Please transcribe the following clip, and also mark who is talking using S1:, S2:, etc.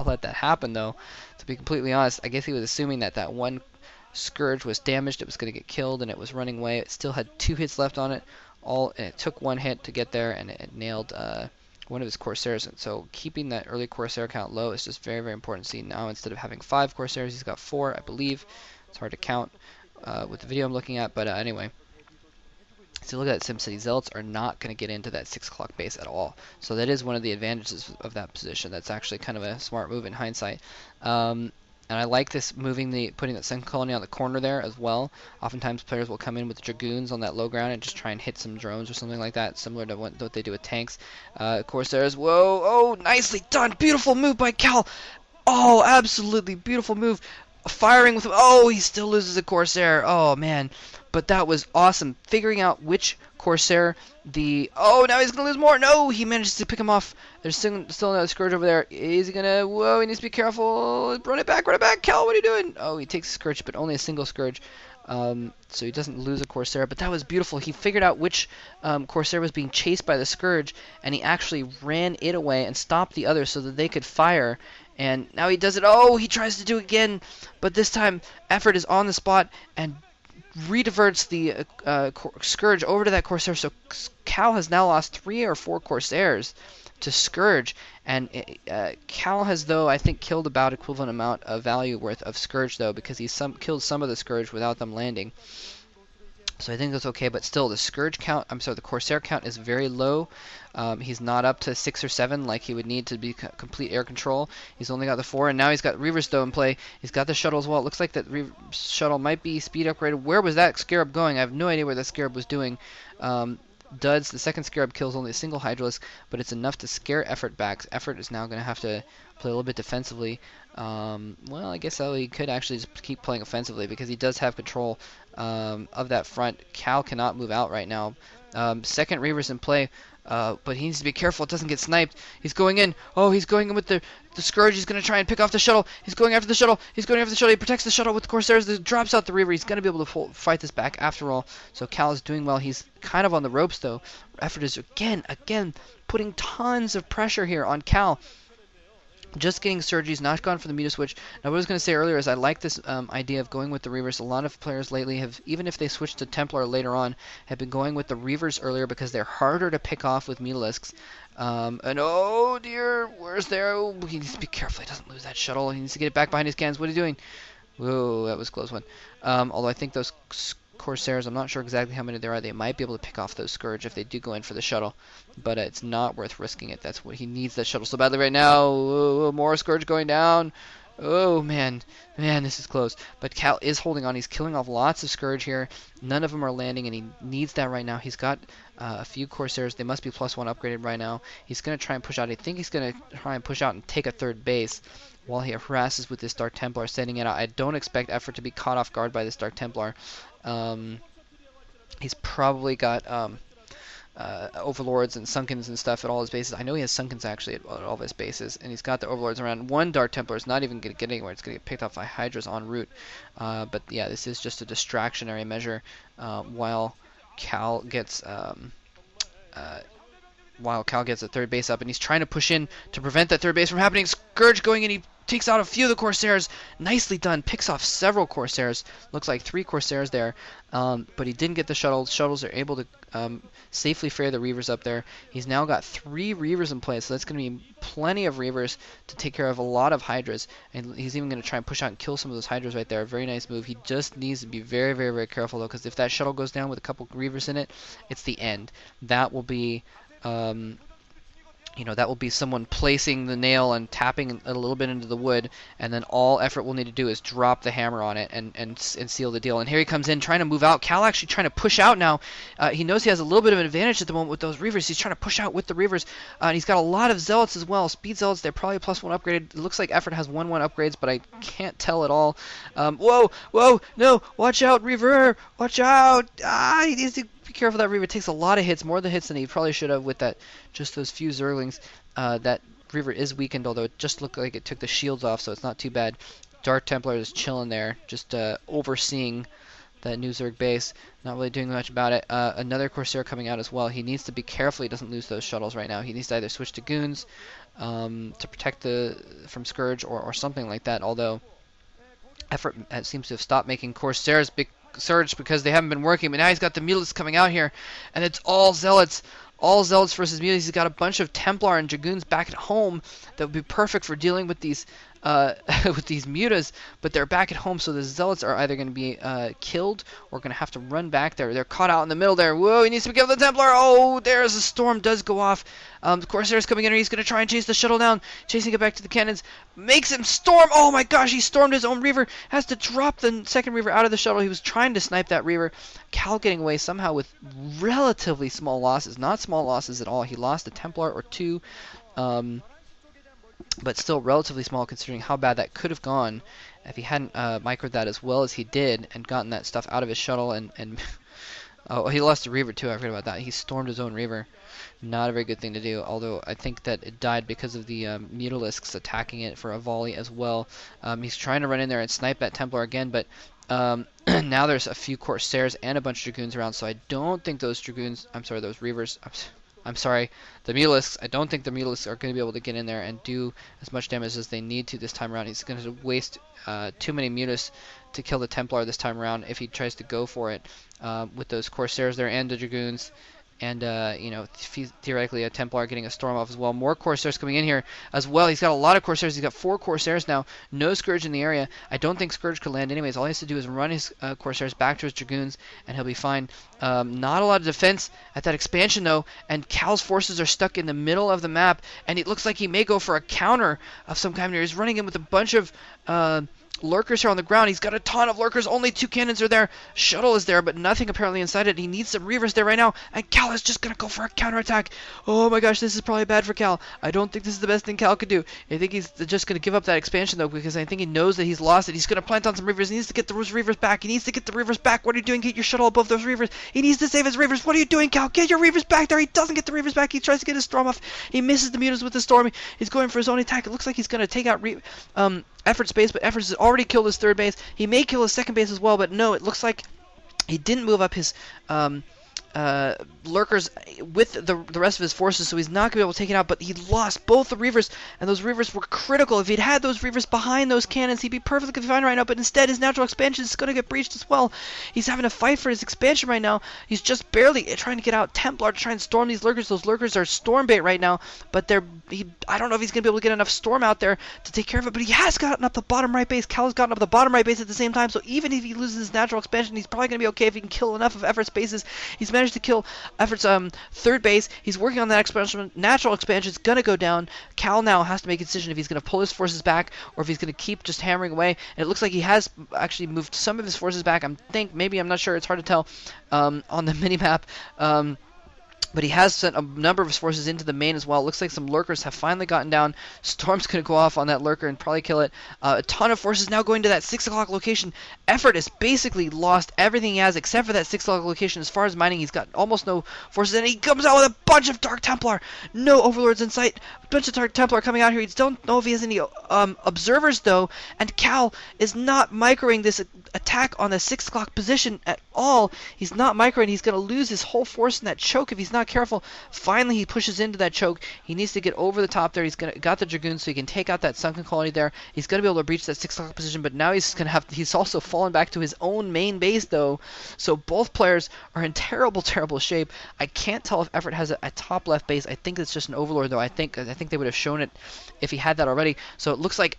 S1: let that happen, though. To be completely honest, I guess he was assuming that that one Scourge was damaged, it was going to get killed, and it was running away. It still had 2 hits left on it, and it took 1 hit to get there, and it nailed one of his Corsairs. And so keeping that early Corsair count low is just very, very important. See, now instead of having 5 Corsairs, he's got 4, I believe. It's hard to count with the video I'm looking at, but anyway. So look at that, SimCity Zealots are not going to get into that 6 o'clock base at all. So that is one of the advantages of that position. That's actually kind of a smart move in hindsight. And I like this putting that second colony on the corner there as well. Oftentimes players will come in with Dragoons on that low ground and just try and hit some drones or something like that, similar to what they do with tanks. Corsairs, whoa, oh, nicely done, beautiful move by Cal. Oh, absolutely beautiful move. Firing with, oh, he still loses a Corsair. Oh, man. But that was awesome. Figuring out which Corsair oh, now he's going to lose more. No, he manages to pick him off. There's still another Scourge over there. Is he going to, whoa, he needs to be careful. Run it back, Cal, what are you doing? Oh, he takes a Scourge, but only a single Scourge. So he doesn't lose a Corsair, but that was beautiful. He figured out which Corsair was being chased by the Scourge, and he actually ran it away and stopped the other so that they could fire. And now he does it. Oh, he tries to do it again, but this time Effort is on the spot and rediverts the Scourge over to that Corsair. So Cal has now lost 3 or 4 Corsairs to Scourge, and Cal has, though, I think killed about equivalent amount of value worth of Scourge, though, because he's killed some of the Scourge without them landing. So I think that's okay, but still, the Scourge count, the Corsair count is very low. He's not up to 6 or 7 like he would need to be complete air control. He's only got the 4, and now he's got Reavers, though, in play. He's got the shuttle as well. It looks like that shuttle might be speed upgraded. Where was that Scarab going? I have no idea where that Scarab was doing. Duds, the second Scarab kills only a single Hydralisk, but it's enough to scare Effort back. Effort is now going to have to play a little bit defensively. Well, I guess he could actually just keep playing offensively because he does have control of that front. Cal cannot move out right now. Second Reaver's in play, but he needs to be careful it doesn't get sniped. He's going in. Oh, he's going in with the Scourge. He's going to try and pick off the shuttle. He's going after the shuttle. He's going after the shuttle. He protects the shuttle with the Corsairs. He drops out the Reaver. He's going to be able to fight this back after all. So Cal is doing well. He's kind of on the ropes, though. Effort is again putting tons of pressure here on Cal. Just getting Surge, he's not gone for the meter switch. Now, what I was going to say earlier is I like this idea of going with the Reavers. A lot of players lately have, even if they switch to Templar later on, have been going with the Reavers earlier because they're harder to pick off with Mutalisks. And oh dear, where's there? Oh, he needs to be careful he doesn't lose that shuttle. He needs to get it back behind his cannons. What are you doing? Whoa, that was a close one. Although I think those Corsairs, I'm not sure exactly how many there are. They might be able to pick off those Scourge if they do go in for the shuttle, but it's not worth risking it. That's what he needs, that shuttle so badly right now. Oh, more Scourge going down. Oh man, this is close. But Cal is holding on. He's killing off lots of Scourge here. None of them are landing, and he needs that right now. He's got a few Corsairs. They must be +1 upgraded right now. He's going to try and push out. I think he's going to try and push out and take a 3rd base while he harasses with this Dark Templar, sending it out. I don't expect Effort to be caught off guard by this Dark Templar. He's probably got Overlords and Sunkens and stuff at all his bases. I know he has Sunkens actually at all of his bases, and he's got the Overlords around. One Dark Templar is not even going to get anywhere. It's going to get picked off by Hydras en route. But yeah, this is just a distractionary measure while Cal gets a 3rd base up, and he's trying to push in to prevent that 3rd base from happening. Scourge going in, he takes out a few of the Corsairs. Nicely done. Picks off several Corsairs. Looks like 3 Corsairs there. But he didn't get the shuttle. Shuttles are able to safely ferry the Reavers up there. He's now got 3 Reavers in place, so that's going to be plenty of Reavers to take care of a lot of Hydras. And he's even going to try and push out and kill some of those Hydras right there. Very nice move. He just needs to be very, very, very careful, though, because if that shuttle goes down with a couple Reavers in it, it's the end. That will be that will be someone placing the nail and tapping a little bit into the wood, and then all Effort will need to do is drop the hammer on it and seal the deal. And here he comes in trying to move out. Cal actually trying to push out now. He knows he has a little bit of an advantage at the moment with those Reavers. He's trying to push out with the Reavers. And he's got a lot of Zealots as well. Speed Zealots, they're probably +1 upgraded. It looks like Effort has 1/1 upgrades, but I can't tell at all. Whoa, no, watch out, Reaver, watch out. He needs to be careful. That Reaver takes a lot of hits, more the hits than he probably should have with that, just those few Zerglings. That Reaver is weakened, although it just looked like it took the shields off, so it's not too bad. Dark Templar is chilling there, just overseeing that new Zerg base. Not really doing much about it. Another Corsair coming out as well. He needs to be careful he doesn't lose those shuttles right now. He needs to either switch to goons to protect from Scourge or something like that. Although Effort seems to have stopped making Corsairs surge because they haven't been working. But now he's got the Mutalisk coming out here, and it's all Zealots. All Zealots versus Mutalisk. He's got a bunch of Templar and Dragoons back at home that would be perfect for dealing with these with these mutas, but they're back at home, so the Zealots are either going to be killed or going to have to run back there. They're caught out in the middle there. Whoa, he needs to be careful, the Templar. Oh, there's a storm does go off. The Corsair's coming in here. He's going to try and chase the shuttle down, chasing it back to the cannons. Makes him storm. Oh my gosh, he stormed his own Reaver. Has to drop the second Reaver out of the shuttle. He was trying to snipe that Reaver. Cal getting away somehow with relatively small losses. Not small losses at all. He lost a Templar or two. But still relatively small considering how bad that could have gone if he hadn't microed that as well as he did and gotten that stuff out of his shuttle and oh, he lost a Reaver too. I forgot about that. He stormed his own Reaver. Not a very good thing to do, although I think that it died because of the Mutalisks attacking it for a volley as well. He's trying to run in there and snipe that Templar again, but now there's a few Corsairs and a bunch of Dragoons around, so I don't think those Dragoons, I'm sorry, those Reavers, I'm sorry, the Mutalisks, I don't think the Mutalisks are going to be able to get in there and do as much damage as they need to this time around. He's going to waste too many Mutas to kill the Templar this time around if he tries to go for it with those Corsairs there and the Dragoons. And, you know, theoretically a Templar getting a storm off as well. More Corsairs coming in here as well. He's got a lot of Corsairs. He's got 4 Corsairs now. No Scourge in the area. I don't think Scourge could land anyways. All he has to do is run his Corsairs back to his Dragoons, and he'll be fine. Not a lot of defense at that expansion, though, and Cal's forces are stuck in the middle of the map, and it looks like he may go for a counter of some kind here. He's running in with a bunch of lurkers here on the ground. He's got a ton of lurkers. Only 2 cannons are there. Shuttle is there, but nothing apparently inside it. He needs some Reavers there right now, and Cal is just going to go for a counterattack. Oh my gosh, this is probably bad for Cal. I don't think this is the best thing Cal could do. I think he's just going to give up that expansion, though, because I think he knows that he's lost it. He's going to plant on some Reavers. He needs to get those Reavers back. He needs to get the Reavers back. What are you doing? Get your shuttle above those Reavers. He needs to save his Reavers. What are you doing, Cal? Get your Reavers back there. He doesn't get the Reavers back. He tries to get his storm off. He misses the mutas with the storm. He's going for his own attack. It looks like he's going to take out Effort's base, but Effort's has already killed his 3rd base. He may kill his 2nd base as well, but no, it looks like he didn't move up his lurkers with the rest of his forces, so he's not going to be able to take it out, but he lost both the Reavers, and those Reavers were critical. If he'd had those Reavers behind those cannons, he'd be perfectly fine right now, but instead his natural expansion is going to get breached as well. He's having to fight for his expansion right now. He's just barely trying to get out Templar to try and storm these lurkers. Those lurkers are storm bait right now, but I don't know if he's going to be able to get enough storm out there to take care of it, but he has gotten up the bottom right base. Cal has gotten up the bottom right base at the same time, so even if he loses his natural expansion, he's probably going to be okay if he can kill enough of Effort's bases. He's managed to kill Effort's 3rd base. He's working on that expansion. Natural expansion is going to go down. Cal now has to make a decision if he's going to pull his forces back or if he's going to keep just hammering away. And it looks like he has actually moved some of his forces back. I'm not sure. It's hard to tell on the mini-map. But he has sent a number of his forces into the main as well. It looks like some lurkers have finally gotten down. Storm's going to go off on that lurker and probably kill it. A ton of forces now going to that 6 o'clock location. Effort has basically lost everything he has except for that 6 o'clock location. As far as mining, he's got almost no forces. And he comes out with a bunch of Dark Templar. No Overlords in sight. A bunch of Dark Templar coming out here. He don't know if he has any observers, though. And Cal is not microing this attack on the 6 o'clock position at all. He's not microing. He's going to lose his whole force in that choke if he's not careful. Finally, he pushes into that choke. He needs to get over the top there. He's got the Dragoons so he can take out that sunken colony there. He's going to be able to breach that 6 o'clock position, but now he's also fallen back to his own main base, though. So both players are in terrible, terrible shape. I can't tell if Effort has a top left base. I think it's just an Overlord, though. I think they would have shown it if he had that already. So it looks like